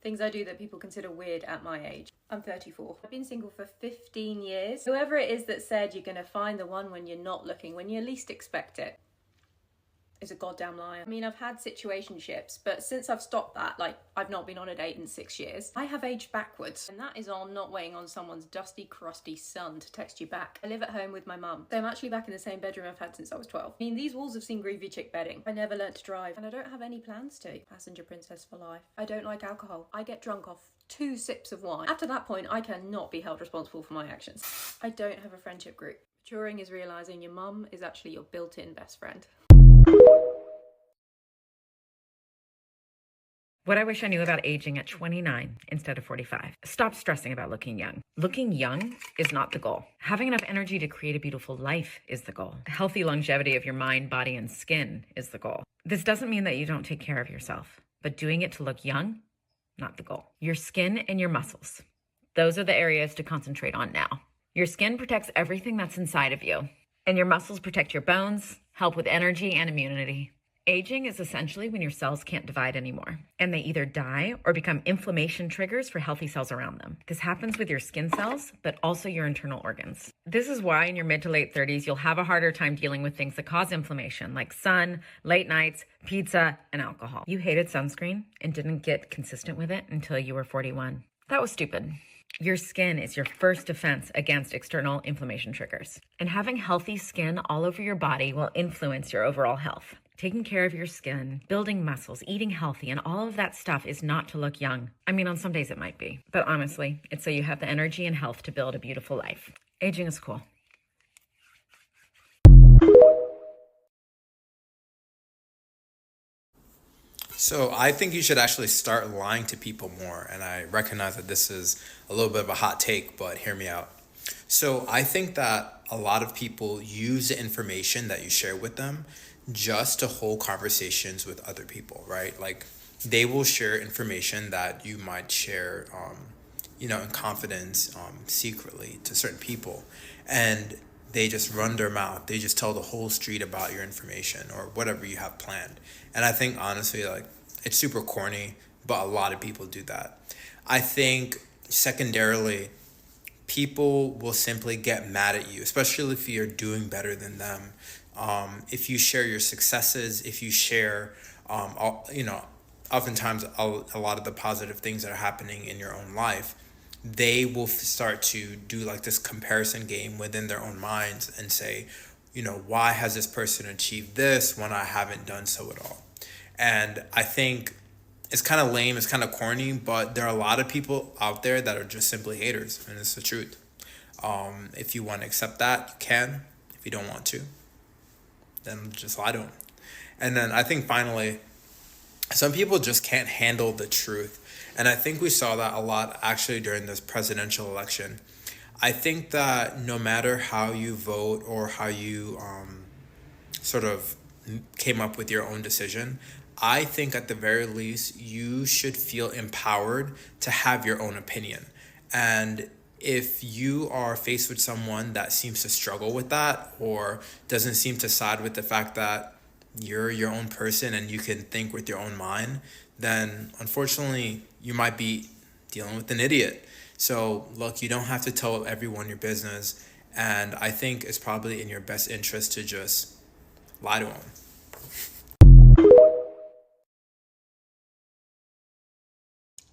Things I do that people consider weird at my age. I'm 34. I've been single for 15 years. Whoever it is that said you're gonna find the one when you're not looking, when you least expect it, is a goddamn liar. I mean, I've had situationships, but since I've stopped that, like, I've not been on a date in 6 years, I have aged backwards. And that is on not waiting on someone's dusty, crusty son to text you back. I live at home with my mum, so I'm actually back in the same bedroom I've had since I was 12. I mean, these walls have seen groovy chick bedding. I never learnt to drive, and I don't have any plans to. Passenger princess for life. I don't like alcohol. I get drunk off 2 sips of wine. After that point, I cannot be held responsible for my actions. I don't have a friendship group. Maturing is realising your mum is actually your built-in best friend. What I wish I knew about aging at 29 instead of 45. Stop stressing about looking young. Looking young is not the goal. Having enough energy to create a beautiful life is the goal. Healthy longevity of your mind, body, and skin is the goal. This doesn't mean that you don't take care of yourself, but doing it to look young, not the goal. Your skin and your muscles. Those are the areas to concentrate on now. Your skin protects everything that's inside of you, and your muscles protect your bones, help with energy and immunity. Aging is essentially when your cells can't divide anymore, and they either die or become inflammation triggers for healthy cells around them. This happens with your skin cells, but also your internal organs. This is why in your mid to late 30s, you'll have a harder time dealing with things that cause inflammation, like sun, late nights, pizza, and alcohol. You hated sunscreen and didn't get consistent with it until you were 41. That was stupid. Your skin is your first defense against external inflammation triggers. And having healthy skin all over your body will influence your overall health. Taking care of your skin, building muscles, eating healthy, and all of that stuff is not to look young. I mean, on some days it might be. But honestly, it's so you have the energy and health to build a beautiful life. Aging is cool. So I think you should actually start lying to people more. And I recognize that this is a little bit of a hot take, but hear me out. So I think that a lot of people use the information that you share with them just to hold conversations with other people, right? Like they will share information that you might share, in confidence, secretly to certain people. And they just run their mouth. They just tell the whole street about your information or whatever you have planned. And I think honestly, like it's super corny, but a lot of people do that. I think secondarily, people will simply get mad at you, especially if you're doing better than them. If you share your successes, if you share, oftentimes a lot of the positive things that are happening in your own life, they will start to do like this comparison game within their own minds and say, why has this person achieved this when I haven't done so at all? And I think it's kind of lame, it's kind of corny, but there are a lot of people out there that are just simply haters, and it's the truth. If you want to accept that, you can. If you don't want to, then just lie to them. And then I think finally, some people just can't handle the truth. And I think we saw that a lot actually during this presidential election. I think that no matter how you vote or how you sort of came up with your own decision, I think at the very least, you should feel empowered to have your own opinion. And if you are faced with someone that seems to struggle with that or doesn't seem to side with the fact that you're your own person and you can think with your own mind, then unfortunately, you might be dealing with an idiot. So look, you don't have to tell everyone your business. And I think it's probably in your best interest to just lie to them.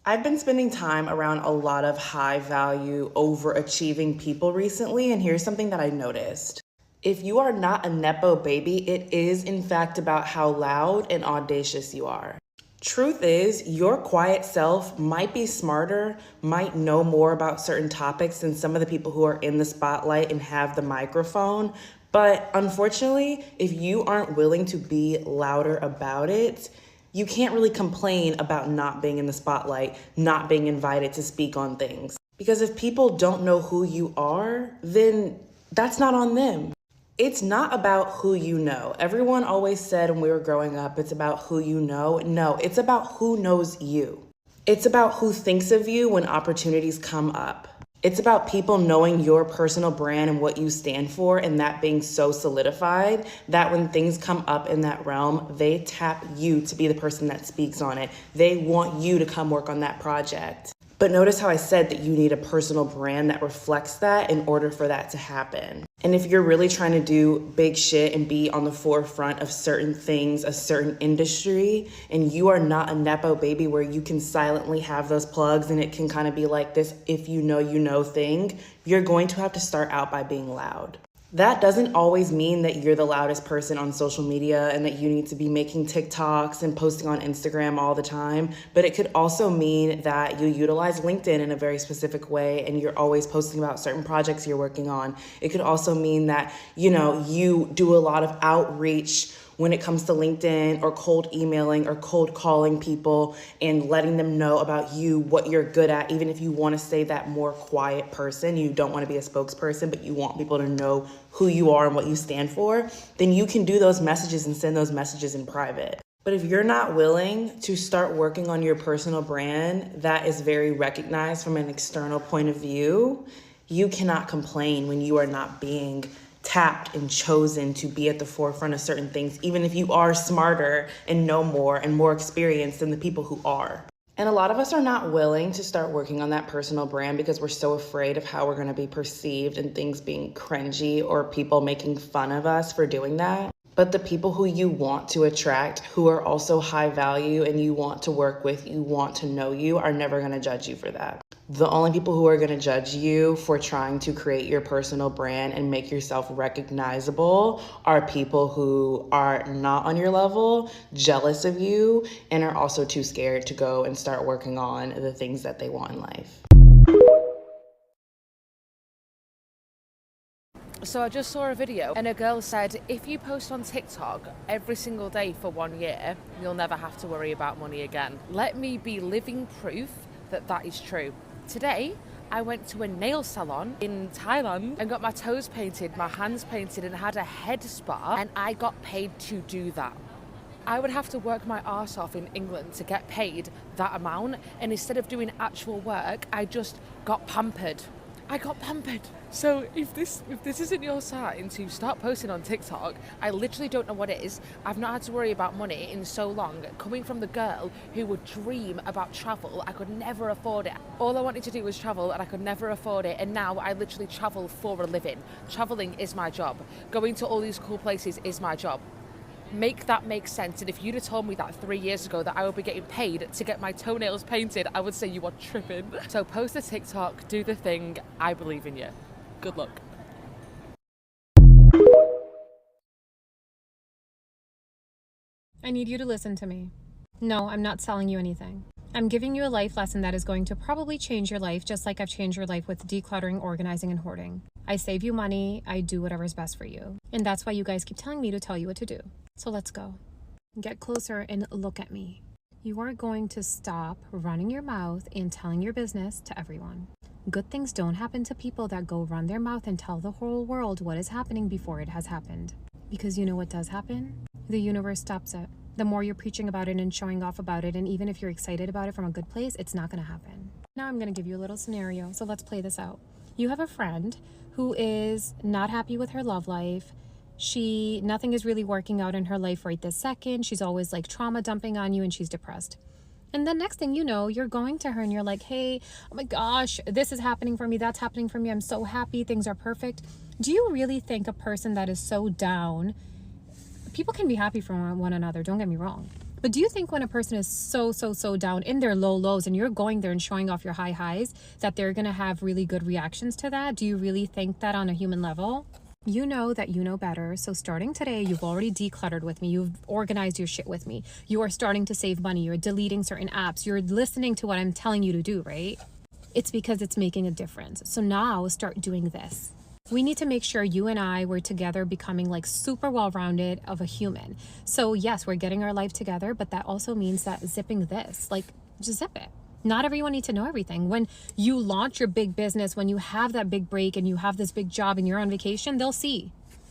I've been spending time around a lot of high value, overachieving people recently, and here's something that I noticed. If you are not a Nepo baby, it is in fact about how loud and audacious you are. Truth is, your quiet self might be smarter, might know more about certain topics than some of the people who are in the spotlight and have the microphone. But unfortunately, if you aren't willing to be louder about it, you can't really complain about not being in the spotlight, not being invited to speak on things. Because if people don't know who you are, then that's not on them. It's not about who you know. Everyone always said when we were growing up, it's about who you know. No, it's about who knows you. It's about who thinks of you when opportunities come up. It's about people knowing your personal brand and what you stand for, and that being so solidified that when things come up in that realm, they tap you to be the person that speaks on it. They want you to come work on that project. But notice how I said that you need a personal brand that reflects that in order for that to happen. And if you're really trying to do big shit and be on the forefront of certain things, a certain industry, and you are not a Nepo baby where you can silently have those plugs and it can kind of be like this if you know thing, you're going to have to start out by being loud. That doesn't always mean that you're the loudest person on social media and that you need to be making TikToks and posting on Instagram all the time, but it could also mean that you utilize LinkedIn in a very specific way and you're always posting about certain projects you're working on. It could also mean that, you do a lot of outreach when it comes to LinkedIn or cold emailing or cold calling people and letting them know about you, what you're good at, even if you want to stay that more quiet person, you don't want to be a spokesperson, but you want people to know who you are and what you stand for, then you can do those messages and send those messages in private. But if you're not willing to start working on your personal brand that is very recognized from an external point of view, you cannot complain when you are not being tapped and chosen to be at the forefront of certain things, even if you are smarter and know more and more experienced than the people who are. And a lot of us are not willing to start working on that personal brand because we're so afraid of how we're going to be perceived and things being cringy or people making fun of us for doing that. But the people who you want to attract, who are also high value and you want to work with, you want to know you, are never going to judge you for that. The only people who are going to judge you for trying to create your personal brand and make yourself recognizable are people who are not on your level, jealous of you, and are also too scared to go and start working on the things that they want in life. So I just saw a video and a girl said, if you post on TikTok every single day for 1 year, you'll never have to worry about money again. Let me be living proof that that is true. Today, I went to a nail salon in Thailand and got my toes painted, my hands painted, and had a head spa, and I got paid to do that. I would have to work my arse off in England to get paid that amount, and instead of doing actual work, I just got pampered. I got pampered. So if this isn't your sign to start posting on TikTok, I literally don't know what it is. I've not had to worry about money in so long. Coming from the girl who would dream about travel, I could never afford it. All I wanted to do was travel and I could never afford it. And now I literally travel for a living. Traveling is my job. Going to all these cool places is my job. Make that make sense. And if you'd have told me that 3 years ago that I would be getting paid to get my toenails painted, I would say you are tripping. So post a TikTok, do the thing. I believe in you. Good luck. I need you to listen to me. No, I'm not selling you anything. I'm giving you a life lesson that is going to probably change your life, just like I've changed your life with decluttering, organizing, and hoarding. I save you money. I do whatever's best for you. And that's why you guys keep telling me to tell you what to do. So let's go. Get closer and look at me. You are going to stop running your mouth and telling your business to everyone. Good things don't happen to people that go run their mouth and tell the whole world what is happening before it has happened. Because you know what does happen? The universe stops it. The more you're preaching about it and showing off about it, and even if you're excited about it from a good place, it's not going to happen. Now I'm going to give you a little scenario, so let's play this out. You have a friend who is not happy with her love life. Nothing is really working out in her life right this second. She's always like trauma dumping on you and she's depressed. And then next thing you know, you're going to her and you're like, hey, oh my gosh, this is happening for me. That's happening for me. I'm so happy. Things are perfect. Do you really think a person that is so down, people can be happy for one another, don't get me wrong. But do you think when a person is so down in their low lows and you're going there and showing off your high highs, that they're going to have really good reactions to that? Do you really think that on a human level? You know that you know better. So starting today, you've already decluttered with me. You've organized your shit with me. You are starting to save money. You're deleting certain apps. You're listening to what I'm telling you to do, right? It's because it's making a difference. So now start doing this. We need to make sure you and I were together becoming like super well-rounded of a human. So yes, we're getting our life together, but that also means that zipping this, like just zip it. Not everyone needs to know everything. When you launch your big business, when you have that big break and you have this big job and you're on vacation, they'll see.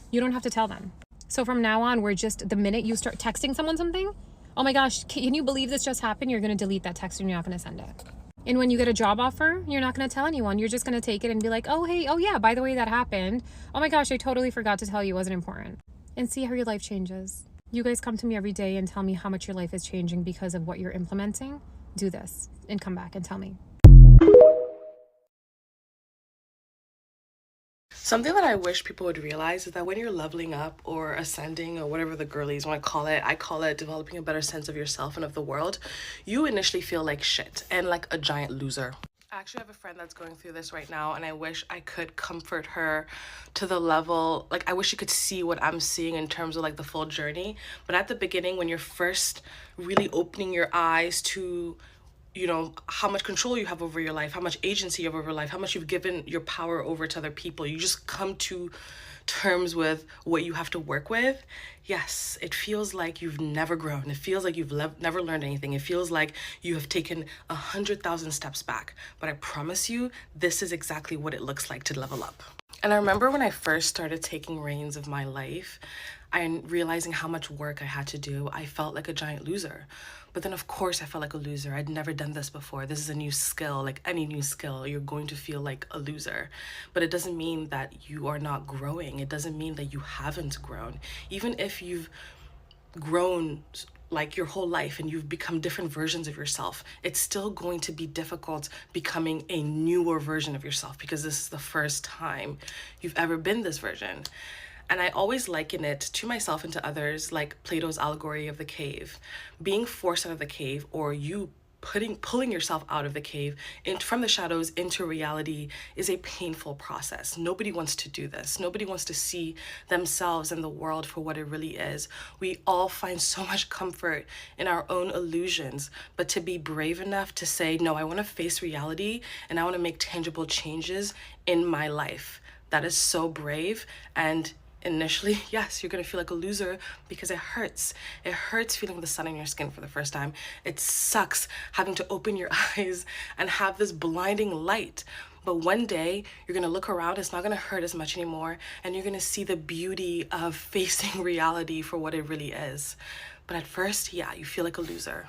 You don't have to tell them. So from now on, we're just, the minute you start texting someone something, oh my gosh, can you believe this just happened? You're going to delete that text and you're not going to send it. And when you get a job offer, you're not going to tell anyone. You're just going to take it and be like, oh, hey, oh yeah, by the way, that happened. Oh my gosh, I totally forgot to tell you, it wasn't important. And see how your life changes. You guys come to me every day and tell me how much your life is changing because of what you're implementing. Do this and come back and tell me. Something that I wish people would realize is that when you're leveling up or ascending or whatever the girlies want to call it, I call it developing a better sense of yourself and of the world, you initially feel like shit and like a giant loser. I actually have a friend that's going through this right now, and I wish I could comfort her to the level, like I wish you could see what I'm seeing in terms of like the full journey. But at the beginning, when you're first really opening your eyes to how much control you have over your life, how much agency you have over your life, how much you've given your power over to other people. You just come to terms with what you have to work with. Yes, it feels like you've never grown. It feels like you've never learned anything. It feels like you have taken 100,000 steps back. But I promise you, this is exactly what it looks like to level up. And I remember when I first started taking reins of my life and realizing how much work I had to do, I felt like a giant loser. But then, of course, I felt like a loser. I'd never done this before. This is a new skill. Like any new skill, you're going to feel like a loser. But it doesn't mean that you are not growing. It doesn't mean that you haven't grown. Even if you've grown like your whole life and you've become different versions of yourself, it's still going to be difficult becoming a newer version of yourself because this is the first time you've ever been this version. And I always liken it to myself and to others like Plato's allegory of the cave. Being forced out of the cave, or you pulling yourself out of the cave from the shadows into reality, is a painful process. Nobody wants to do this. Nobody wants to see themselves and the world for what it really is. We all find so much comfort in our own illusions, but to be brave enough to say, no, I want to face reality and I want to make tangible changes in my life. That is so brave. And initially, yes, you're gonna feel like a loser because it hurts. It hurts feeling the sun on your skin for the first time. It sucks having to open your eyes and have this blinding light. But one day you're gonna look around, it's not gonna hurt as much anymore, and you're gonna see the beauty of facing reality for what it really is. But at first, yeah, you feel like a loser.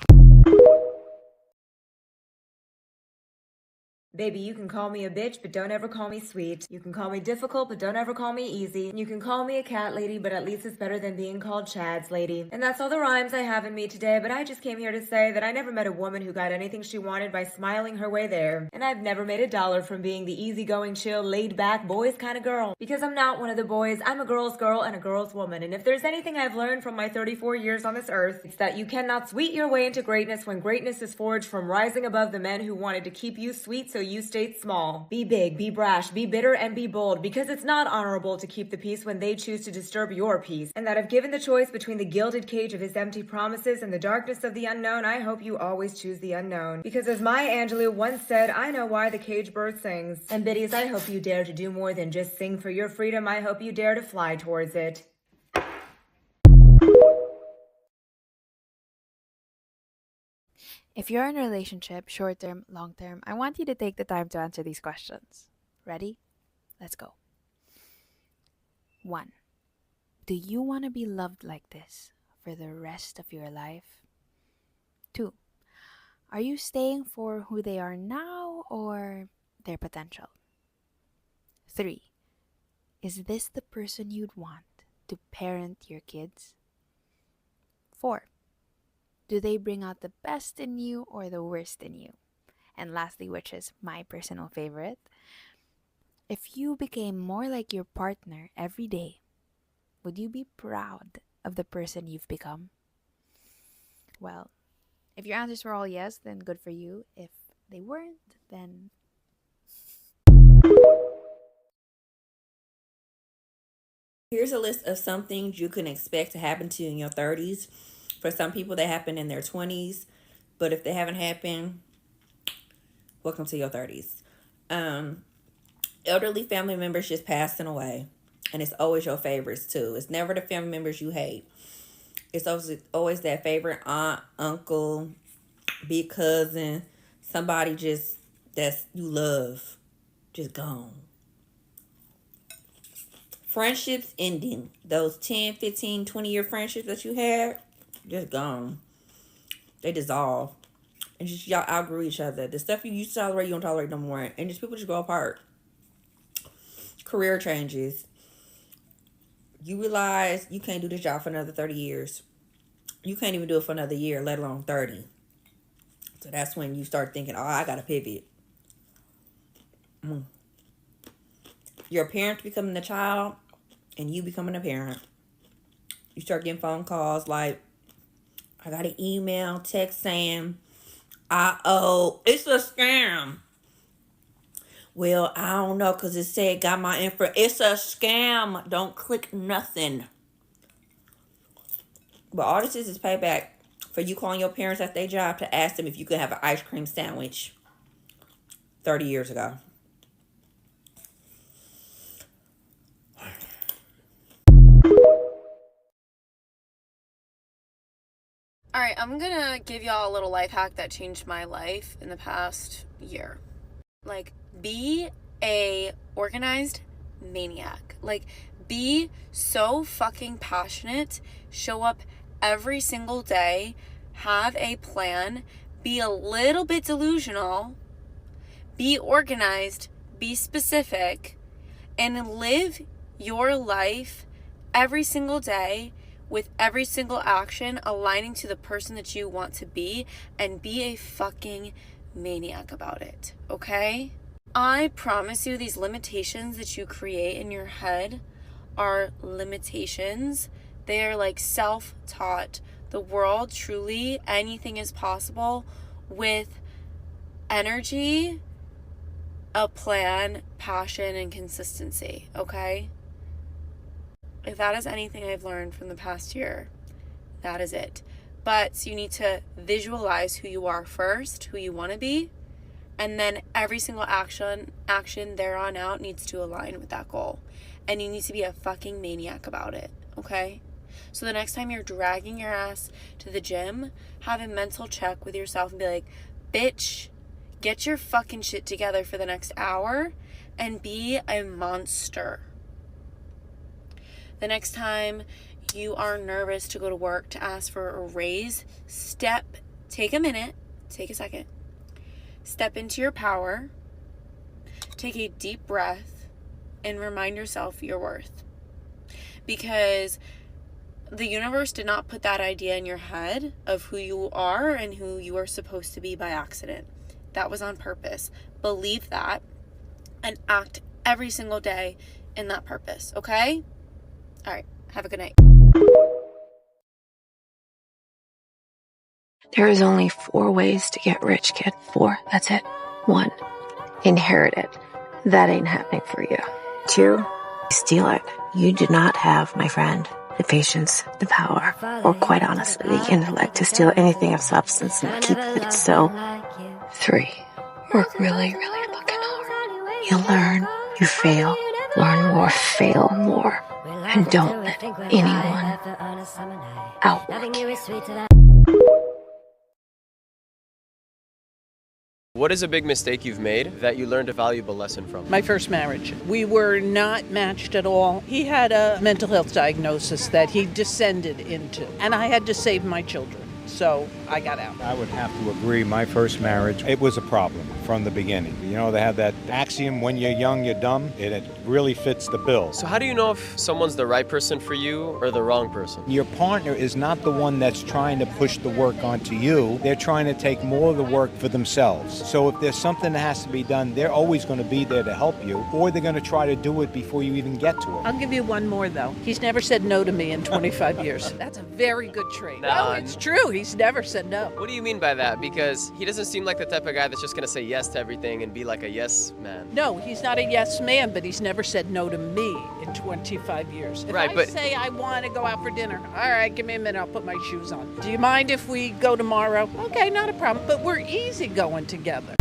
Baby, you can call me a bitch, but don't ever call me sweet. You can call me difficult, but don't ever call me easy. You can call me a cat lady, but at least it's better than being called Chad's lady. And that's all the rhymes I have in me today, but I just came here to say that I never met a woman who got anything she wanted by smiling her way there. And I've never made $1 from being the easygoing, chill, laid-back, boys kind of girl. Because I'm not one of the boys. I'm a girl's girl and a girl's woman. And if there's anything I've learned from my 34 years on this earth, it's that you cannot sweet your way into greatness when greatness is forged from rising above the men who wanted to keep you sweet so you stayed small. Be big, be brash, be bitter, and be bold, because it's not honorable to keep the peace when they choose to disturb your peace. And that if given the choice between the gilded cage of his empty promises and the darkness of the unknown, I hope you always choose the unknown. Because as Maya Angelou once said, I know why the cage bird sings. And biddies, I hope you dare to do more than just sing for your freedom. I hope you dare to fly towards it. If you're in a relationship, short term, long term, I want you to take the time to answer these questions. Ready? Let's go. 1. Do you want to be loved like this for the rest of your life? 2. Are you staying for who they are now or their potential? 3. Is this the person you'd want to parent your kids? 4. Do they bring out the best in you or the worst in you? And lastly, which is my personal favorite, if you became more like your partner every day, would you be proud of the person you've become? Well, if your answers were all yes, then good for you. If they weren't, then... Here's a list of some things you can expect to happen to you in your 30s. For some people, they happen in their 20s. But if they haven't happened, welcome to your 30s. Elderly family members just passing away. And it's always your favorites, too. It's never the family members you hate. It's always that favorite aunt, uncle, big cousin, somebody just that's you love, just gone. Friendships ending. Those 10, 15, 20-year friendships that you had, just gone. They dissolve. And just y'all outgrew each other. The stuff you used to tolerate, you don't tolerate no more. And just people just grow apart. Career changes. You realize you can't do this job for another 30 years. You can't even do it for another year, let alone 30. So that's when you start thinking, oh, I gotta pivot. Your parents becoming the child and you becoming a parent. You start getting phone calls like, I got an email, text saying, it's a scam. Well, I don't know because it said got my info. It's a scam. Don't click nothing. But all this is payback for you calling your parents at their job to ask them if you could have an ice cream sandwich 30 years ago. Alright, I'm gonna give y'all a little life hack that changed my life in the past year. Like, be a organized maniac. Like, be so fucking passionate. Show up every single day. Have a plan. Be a little bit delusional. Be organized. Be specific. And live your life every single day with every single action aligning to the person that you want to be, and be a fucking maniac about it, okay? I promise you, these limitations that you create in your head are limitations. They are like self-taught. The world, truly, anything is possible with energy, a plan, passion, and consistency, okay? If that is anything I've learned from the past year, that is it. But you need to visualize who you are first, who you want to be, and then every single action there on out needs to align with that goal. And you need to be a fucking maniac about it, okay? So the next time you're dragging your ass to the gym, have a mental check with yourself and be like, bitch, get your fucking shit together for the next hour and be a monster. The next time you are nervous to go to work to ask for a raise, take a minute, take a second, step into your power, take a deep breath, and remind yourself your worth. Because the universe did not put that idea in your head of who you are and who you are supposed to be by accident. That was on purpose. Believe that and act every single day in that purpose, okay? All right, have a good night. There is only 4 ways to get rich, kid. 4, that's it. 1, inherit it. That ain't happening for you. 2, steal it. You do not have, my friend, the patience, the power, or quite honestly, the intellect to steal anything of substance and keep it so. 3, work really, really fucking hard. You learn, you fail, learn more, fail more. And don't let anyone outwork you. What is a big mistake you've made that you learned a valuable lesson from? My first marriage. We were not matched at all. He had a mental health diagnosis that he descended into, and I had to save my children. So I got out. I would have to agree. My first marriage, it was a problem from the beginning. You know, they have that axiom, when you're young, you're dumb, and it really fits the bill. So how do you know if someone's the right person for you or the wrong person? Your partner is not the one that's trying to push the work onto you. They're trying to take more of the work for themselves. So if there's something that has to be done, they're always going to be there to help you, or they're going to try to do it before you even get to it. I'll give you one more, though. He's never said no to me in 25 years. That's a very good trait. No, it's true. He's never said no. What do you mean by that? Because he doesn't seem like the type of guy that's just going to say yes to everything and be like a yes man. No, he's not a yes man, but he's never said no to me in 25 years. If I say I want to go out for dinner, all right, give me a minute, I'll put my shoes on. Do you mind if we go tomorrow? Okay, not a problem, but we're easy going together.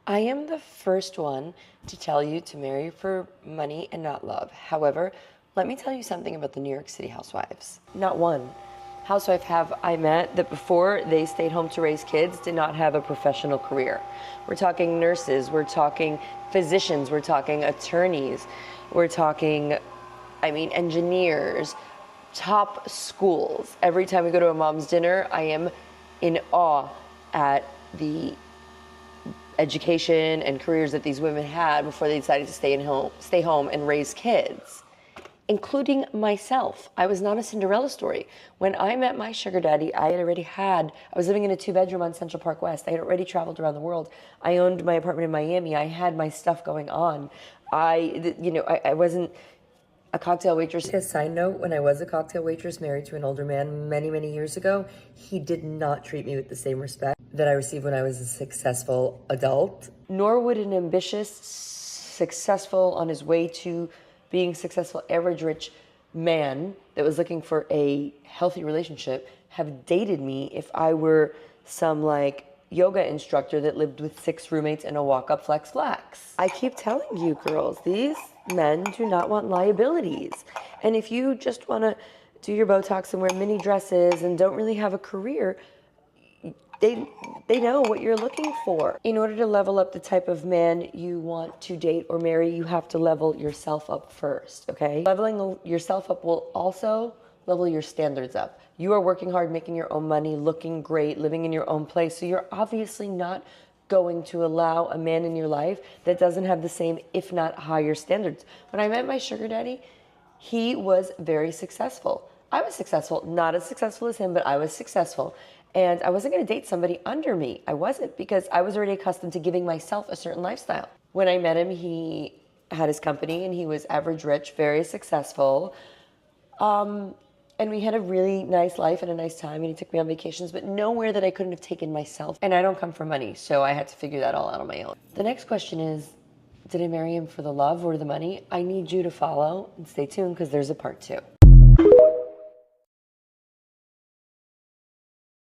I am the first one to tell you to marry for money and not love. However, let me tell you something about the New York City housewives. Not one housewife have I met that before they stayed home to raise kids did not have a professional career. We're talking nurses, we're talking physicians, we're talking attorneys, we're talking, engineers, top schools. Every time we go to a mom's dinner, I am in awe at the education and careers that these women had before they decided to stay home and raise kids, including myself. I was not a Cinderella story. When I met my sugar daddy, I was living in a 2-bedroom on Central Park West. I had already traveled around the world. I owned my apartment in Miami. I had my stuff going on. I wasn't a cocktail waitress. A side note, when I was a cocktail waitress married to an older man many, many years ago, he did not treat me with the same respect that I received when I was a successful adult. Nor would an ambitious, successful, on his way to being successful, average rich man that was looking for a healthy relationship have dated me if I were some yoga instructor that lived with 6 roommates in a walk-up flex. I keep telling you girls, these men do not want liabilities. And if you just want to do your Botox and wear mini dresses and don't really have a career, they know what you're looking for. In order to level up the type of man you want to date or marry, you have to level yourself up first, okay? Leveling yourself up will also level your standards up. You are working hard, making your own money, looking great, living in your own place, so you're obviously not going to allow a man in your life that doesn't have the same, if not higher standards. When I met my sugar daddy, he was very successful. I was successful, not as successful as him, but I was successful. And I wasn't going to date somebody under me. I wasn't, because I was already accustomed to giving myself a certain lifestyle. When I met him, he had his company and he was average rich, very successful. And we had a really nice life and a nice time, and he took me on vacations, but nowhere that I couldn't have taken myself. And I don't come from money, so I had to figure that all out on my own. The next question is, did I marry him for the love or the money? I need you to follow and stay tuned, because there's a part 2.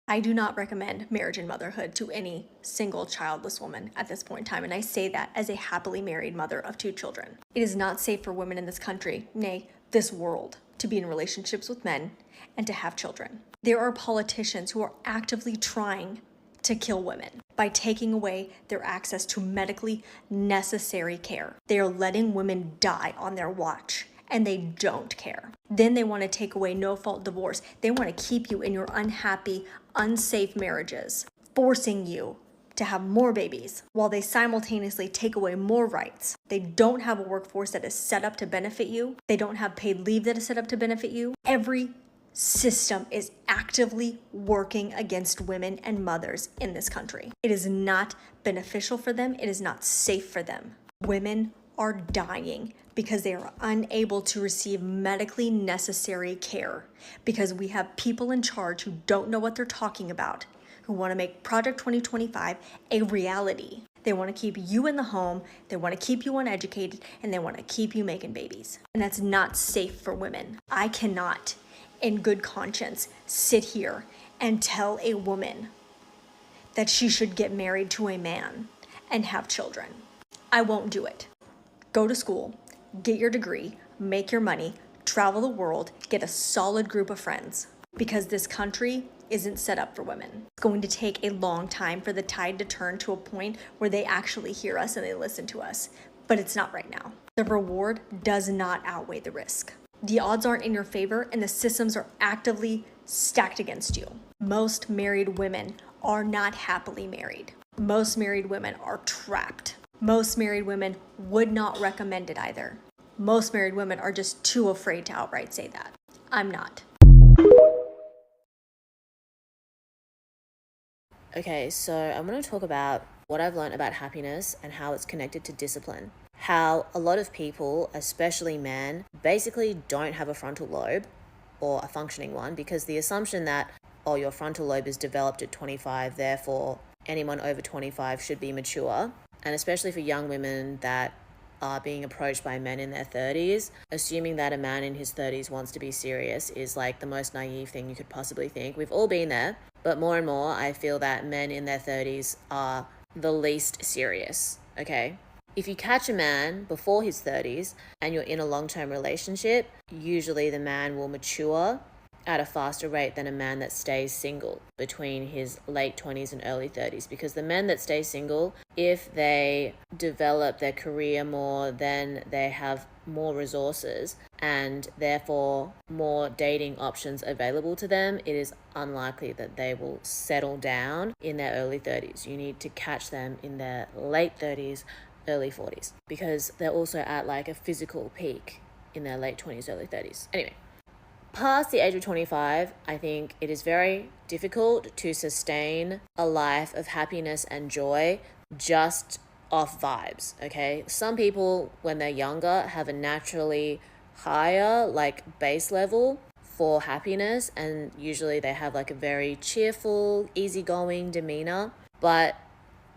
I do not recommend marriage and motherhood to any single childless woman at this point in time, and I say that as a happily married mother of 2 children. It is not safe for women in this country, nay, this world, to be in relationships with men and to have children. There are politicians who are actively trying to kill women by taking away their access to medically necessary care. They are letting women die on their watch, and they don't care. Then they want to take away no-fault divorce. They want to keep you in your unhappy, unsafe marriages, forcing you to have more babies while they simultaneously take away more rights. They don't have a workforce that is set up to benefit you. They don't have paid leave that is set up to benefit you. Every system is actively working against women and mothers in this country. It is not beneficial for them. It is not safe for them. Women are dying because they are unable to receive medically necessary care, because we have people in charge who don't know what they're talking about, who want to make Project 2025 a reality. They want to keep you in the home, they want to keep you uneducated, and they want to keep you making babies. And that's not safe for women. I cannot, in good conscience, sit here and tell a woman that she should get married to a man and have children. I won't do it. Go to school, get your degree, make your money, travel the world, get a solid group of friends, because this country isn't set up for women. It's going to take a long time for the tide to turn to a point where they actually hear us and they listen to us, but it's not right now. The reward does not outweigh the risk. The odds aren't in your favor, and the systems are actively stacked against you. Most married women are not happily married. Most married women are trapped. Most married women would not recommend it either. Most married women are just too afraid to outright say that. I'm not. Okay, so I'm going to talk about what I've learned about happiness and how it's connected to discipline. How a lot of people, especially men, basically don't have a frontal lobe, or a functioning one, because the assumption that, oh, your frontal lobe is developed at 25, therefore anyone over 25 should be mature. And especially for young women that are being approached by men in their 30s, assuming that a man in his 30s wants to be serious is like the most naive thing you could possibly think. We've all been there, but more and more I feel that men in their 30s are the least serious, okay? If you catch a man before his 30s and you're in a long-term relationship, usually the man will mature at a faster rate than a man that stays single between his late 20s and early 30s, because the men that stay single, if they develop their career more, then they have more resources and therefore more dating options available to them. It is unlikely that they will settle down in their early 30s. You need to catch them in their late 30s, early 40s, because they're also at like a physical peak in their late 20s, early 30s. Anyway, past the age of 25, I think it is very difficult to sustain a life of happiness and joy just off vibes, okay? Some people, when they're younger, have a naturally higher like base level for happiness, and usually they have like a very cheerful, easygoing demeanor, but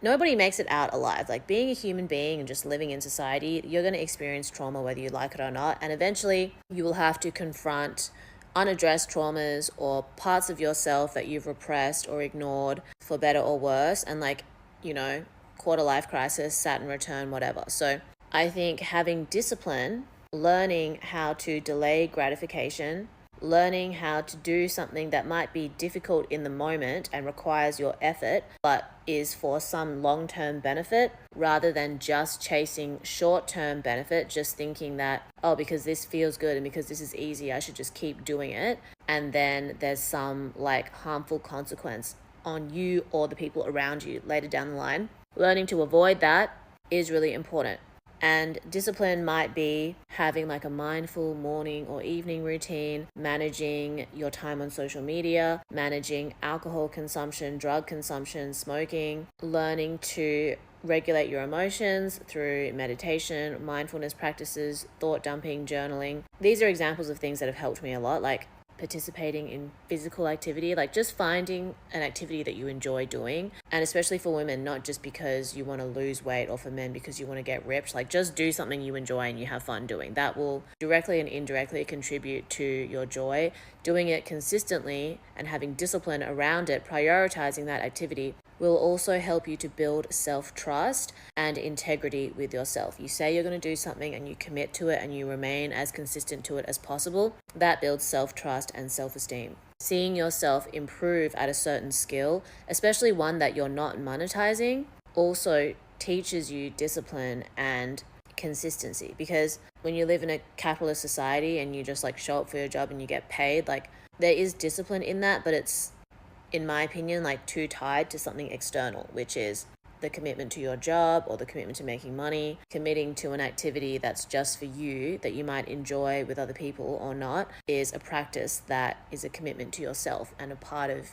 nobody makes it out alive. Like, being a human being and just living in society, you're going to experience trauma whether you like it or not, and eventually you will have to confront unaddressed traumas or parts of yourself that you've repressed or ignored, for better or worse, and like, you know, quarter life crisis, Saturn return, whatever. So I think having discipline, learning how to delay gratification, learning how to do something that might be difficult in the moment and requires your effort, but is for some long-term benefit, rather than just chasing short-term benefit, just thinking that, oh, because this feels good and because this is easy, I should just keep doing it. And then there's some like harmful consequence on you or the people around you later down the line. Learning to avoid that is really important. And discipline might be having like a mindful morning or evening routine, managing your time on social media, managing alcohol consumption, drug consumption, smoking, learning to regulate your emotions through meditation, mindfulness practices, thought dumping, journaling. These are examples of things that have helped me a lot, like participating in physical activity, like just finding an activity that you enjoy doing. And especially for women, not just because you want to lose weight, or for men because you want to get ripped, like just do something you enjoy and you have fun doing. That will directly and indirectly contribute to your joy. Doing it consistently and having discipline around it, prioritizing that activity, will also help you to build self-trust and integrity with yourself. You say you're going to do something and you commit to it and you remain as consistent to it as possible. That builds self-trust and self-esteem. Seeing yourself improve at a certain skill, especially one that you're not monetizing, also teaches you discipline and consistency. Because when you live in a capitalist society and you just like show up for your job and you get paid, like there is discipline in that, but it's, in my opinion, like too tied to something external, which is the commitment to your job or the commitment to making money. Committing to an activity that's just for you, that you might enjoy with other people or not, is a practice that is a commitment to yourself and a part of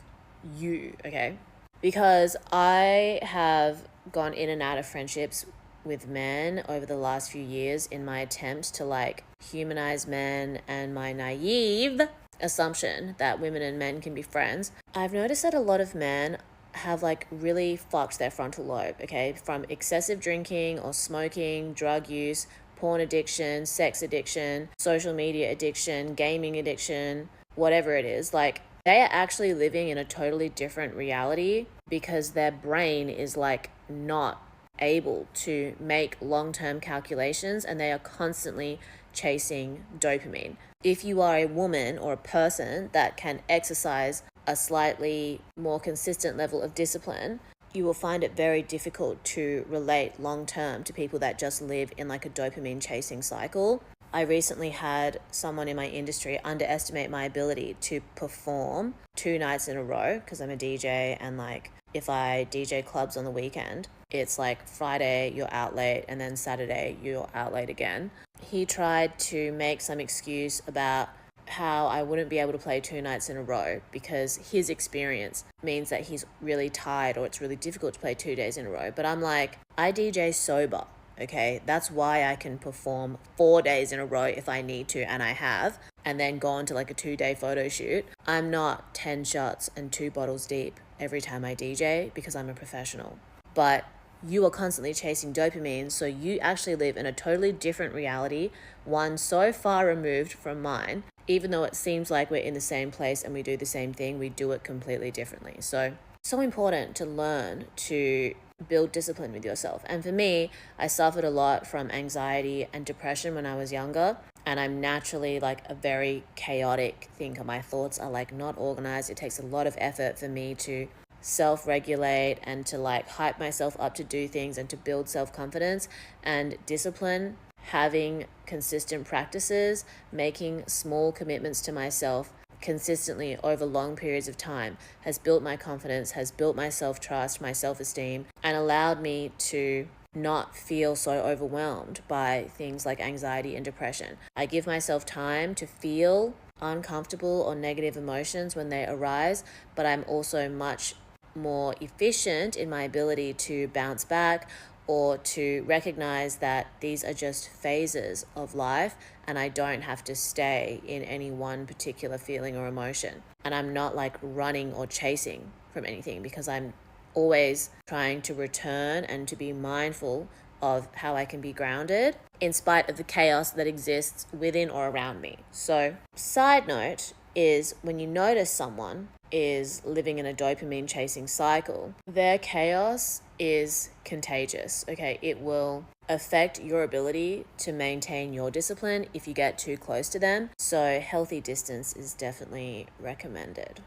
you, okay? Because I have gone in and out of friendships with men over the last few years in my attempt to like humanize men, and my naive assumption that women and men can be friends. I've noticed that a lot of men have like really fucked their frontal lobe, okay? From excessive drinking or smoking, drug use, porn addiction, sex addiction, social media addiction, gaming addiction, whatever it is. Like, they are actually living in a totally different reality because their brain is like not able to make long-term calculations, and they are constantly chasing dopamine. If you are a woman or a person that can exercise a slightly more consistent level of discipline, you will find it very difficult to relate long-term to people that just live in like a dopamine chasing cycle. I recently had someone in my industry underestimate my ability to perform 2 nights in a row, because I'm a DJ, and like if I DJ clubs on the weekend, it's like Friday you're out late and then Saturday you're out late again. He tried to make some excuse about how I wouldn't be able to play 2 nights in a row because his experience means that he's really tired, or it's really difficult to play 2 days in a row. But I'm like, I DJ sober, okay? That's why I can perform 4 days in a row if I need to, and I have, and then go on to like a 2-day photo shoot. I'm not 10 shots and 2 bottles deep every time I DJ because I'm a professional. But you are constantly chasing dopamine, so you actually live in a totally different reality, one so far removed from mine. Even though it seems like we're in the same place and we do the same thing, we do it completely differently. So important to learn to build discipline with yourself. And for me, I suffered a lot from anxiety and depression when I was younger. And I'm naturally like a very chaotic thinker. My thoughts are like not organized. It takes a lot of effort for me to self-regulate and to like hype myself up to do things and to build self-confidence and discipline. Having consistent practices, making small commitments to myself consistently over long periods of time has built my confidence, has built my self-trust, my self-esteem, and allowed me to not feel so overwhelmed by things like anxiety and depression. I give myself time to feel uncomfortable or negative emotions when they arise, but I'm also much more efficient in my ability to bounce back or to recognize that these are just phases of life and I don't have to stay in any one particular feeling or emotion. And I'm not like running or chasing from anything because I'm always trying to return and to be mindful of how I can be grounded in spite of the chaos that exists within or around me. So, side note is when you notice someone is living in a dopamine chasing cycle, their chaos is contagious, okay? It will affect your ability to maintain your discipline if you get too close to them. So healthy distance is definitely recommended.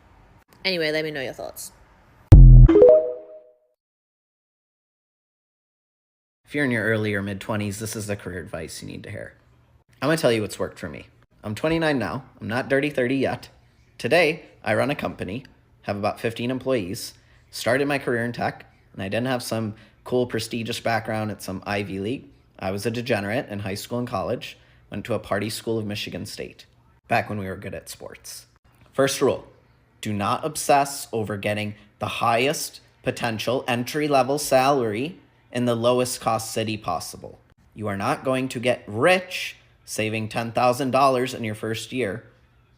Anyway, let me know your thoughts. If you're in your early or mid-20s, this is the career advice you need to hear. I'm going to tell you what's worked for me. I'm 29 now. I'm not dirty 30 yet. Today, I run a company, have about 15 employees, started my career in tech, and I didn't have some cool, prestigious background at some Ivy League. I was a degenerate in high school and college, went to a party school of Michigan State, back when we were good at sports. First rule, do not obsess over getting the highest potential entry-level salary in the lowest cost city possible. You are not going to get rich saving $10,000 in your first year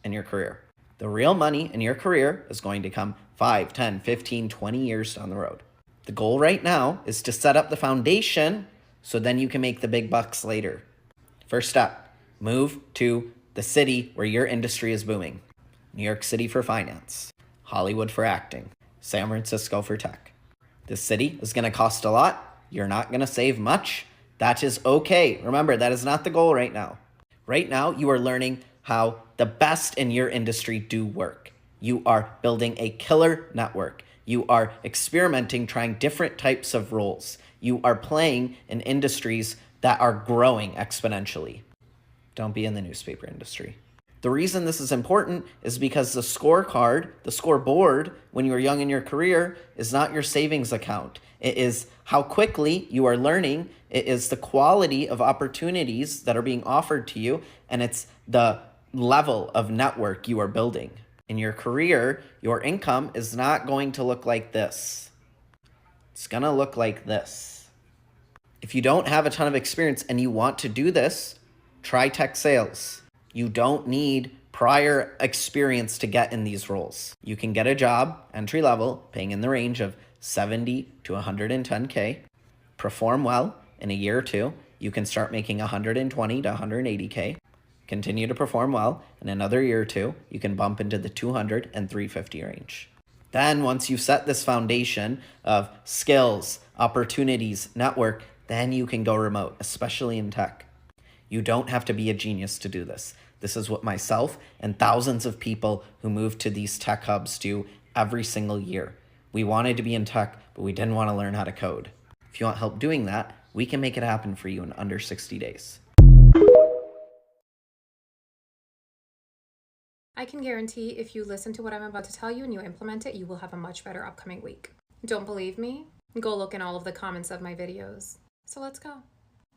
in your career. The real money in your career is going to come 5, 10, 15, 20 years down the road. The goal right now is to set up the foundation so then you can make the big bucks later. First step, move to the city where your industry is booming. New York City for finance, Hollywood for acting, San Francisco for tech. This city is going to cost a lot. You're not going to save much. That is okay. Remember, that is not the goal right now. Right now, you are learning how the best in your industry do work. You are building a killer network. You are experimenting, trying different types of roles. You are playing in industries that are growing exponentially. Don't be in the newspaper industry. The reason this is important is because the scorecard, the scoreboard, when you are young in your career, is not your savings account. It is how quickly you are learning. It is the quality of opportunities that are being offered to you, and it's the level of network you are building. In your career, your income is not going to look like this. It's going to look like this. If you don't have a ton of experience and you want to do this, try tech sales. You don't need prior experience to get in these roles. You can get a job, entry level, paying in the range of 70 to 110K. Perform well in a year or two, you can start making 120 to 180K. Continue to perform well, in another year or two, you can bump into the 200 and 350 range. Then once you've set this foundation of skills, opportunities, network, then you can go remote, especially in tech. You don't have to be a genius to do this. This is what myself and thousands of people who move to these tech hubs do every single year. We wanted to be in tech, but we didn't want to learn how to code. If you want help doing that, we can make it happen for you in under 60 days. I can guarantee if you listen to what I'm about to tell you and you implement it, you will have a much better upcoming week. Don't believe me? Go look in all of the comments of my videos. So let's go.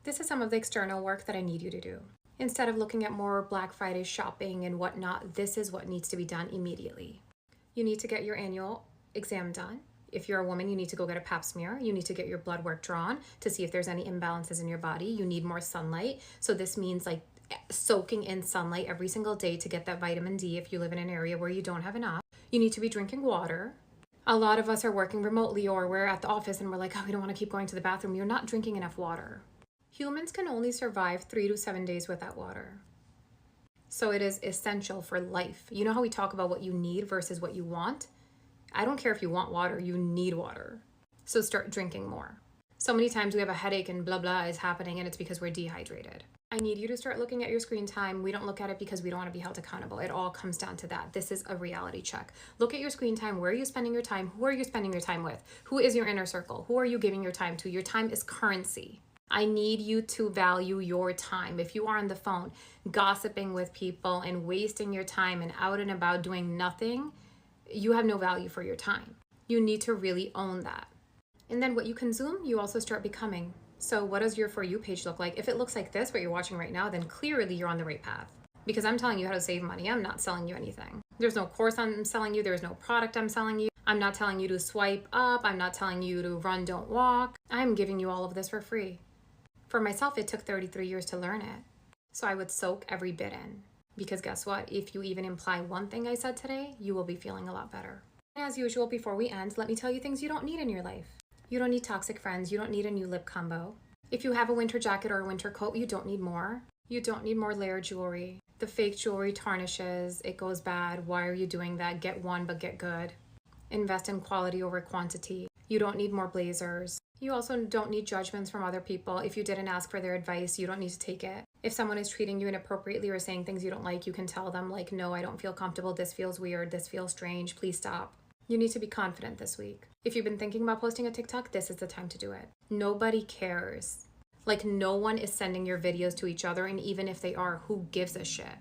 This is some of the external work that I need you to do. Instead of looking at more Black Friday shopping and whatnot, this is what needs to be done immediately. You need to get your annual exam done. If you're a woman, you need to go get a pap smear. You need to get your blood work drawn to see if there's any imbalances in your body. You need more sunlight. So this means like soaking in sunlight every single day to get that vitamin D if you live in an area where you don't have enough. You need to be drinking water. A lot of us are working remotely or we're at the office and we're like, oh, we don't want to keep going to the bathroom. You're not drinking enough water. Humans can only survive 3 to 7 days without water. So it is essential for life. You know how we talk about what you need versus what you want? I don't care if you want water, you need water. So start drinking more. So many times we have a headache and blah blah is happening, and it's because we're dehydrated. I need you to start looking at your screen time. We don't look at it because we don't want to be held accountable. It all comes down to that. This is a reality check. Look at your screen time. Where are you spending your time? Who are you spending your time with? Who is your inner circle? Who are you giving your time to? Your time is currency. I need you to value your time. If you are on the phone gossiping with people and wasting your time and out and about doing nothing, you have no value for your time. You need to really own that. And then what you consume, you also start becoming. So what does your For You page look like? If it looks like this, what you're watching right now, then clearly you're on the right path. Because I'm telling you how to save money. I'm not selling you anything. There's no course I'm selling you. There's no product I'm selling you. I'm not telling you to swipe up. I'm not telling you to run, don't walk. I'm giving you all of this for free. For myself, it took 33 years to learn it. So I would soak every bit in. Because guess what? If you even imply one thing I said today, you will be feeling a lot better. As usual, before we end, let me tell you things you don't need in your life. You don't need toxic friends. You don't need a new lip combo. If you have a winter jacket or a winter coat, you don't need more. You don't need more layered jewelry. The fake jewelry tarnishes. It goes bad. Why are you doing that? Get one, but get good. Invest in quality over quantity. You don't need more blazers. You also don't need judgments from other people. If you didn't ask for their advice, you don't need to take it. If someone is treating you inappropriately or saying things you don't like, you can tell them like, no, I don't feel comfortable. This feels weird. This feels strange. Please stop. You need to be confident this week. If you've been thinking about posting a TikTok, this is the time to do it. Nobody cares. Like, no one is sending your videos to each other, and even if they are, who gives a shit?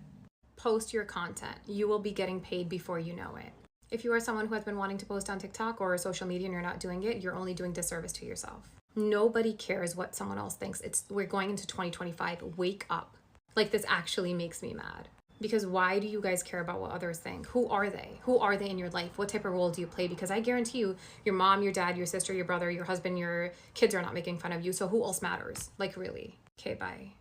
Post your content. You will be getting paid before you know it. If you are someone who has been wanting to post on TikTok or social media and you're not doing it, you're only doing disservice to yourself. Nobody cares what someone else thinks. We're going into 2025. Wake up. Like, this actually makes me mad. Because why do you guys care about what others think? Who are they? Who are they in your life? What type of role do you play? Because I guarantee you, your mom, your dad, your sister, your brother, your husband, your kids are not making fun of you. So who else matters? Like, really? Okay, bye.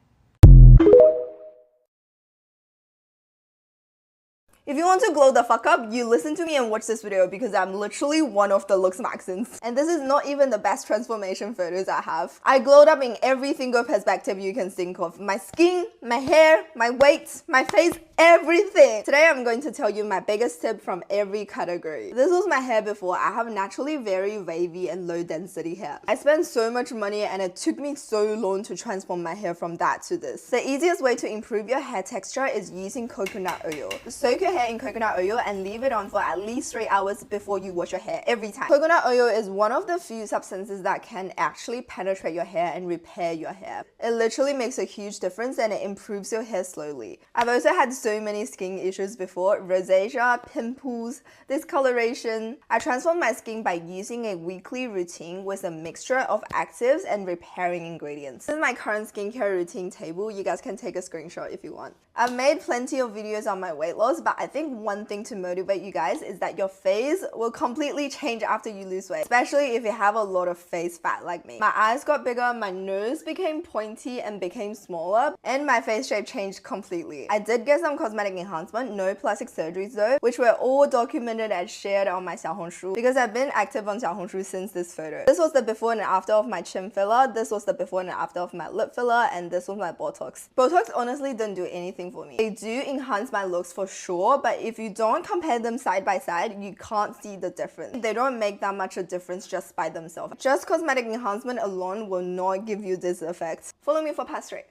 If you want to glow the fuck up, you listen to me and watch this video because I'm literally one of the looks maxins. And this is not even the best transformation photos I have. I glowed up in every single perspective you can think of. My skin, my hair, my weight, my face, everything. Today I'm going to tell you my biggest tip from every category. This was my hair before. I have naturally very wavy and low density hair. I spent so much money and it took me so long to transform my hair from that to this. The easiest way to improve your hair texture is using coconut oil. Soak your hair in coconut oil and leave it on for at least 3 hours before you wash your hair every time. Coconut oil is one of the few substances that can actually penetrate your hair and repair your hair. It literally makes a huge difference and it improves your hair slowly. I've also had so many skin issues before: rosacea, pimples, discoloration. I transformed my skin by using a weekly routine with a mixture of actives and repairing ingredients. This is my current skincare routine table. You guys can take a screenshot if you want. I've made plenty of videos on my weight loss, but I think one thing to motivate you guys is that your face will completely change after you lose weight, especially if you have a lot of face fat like me. My eyes got bigger, my nose became pointy and became smaller, and my face shape changed completely. I did get some cosmetic enhancement, no plastic surgeries though, which were all documented and shared on my Xiaohongshu because I've been active on Xiaohongshu since this photo. This was the before and after of my chin filler, this was the before and after of my lip filler, and this was my Botox. Botox honestly didn't do anything for me. They do enhance my looks for sure, but if you don't compare them side by side, you can't see the difference. They don't make that much a difference just by themselves. Just cosmetic enhancement alone will not give you this effect. Follow me for past straight.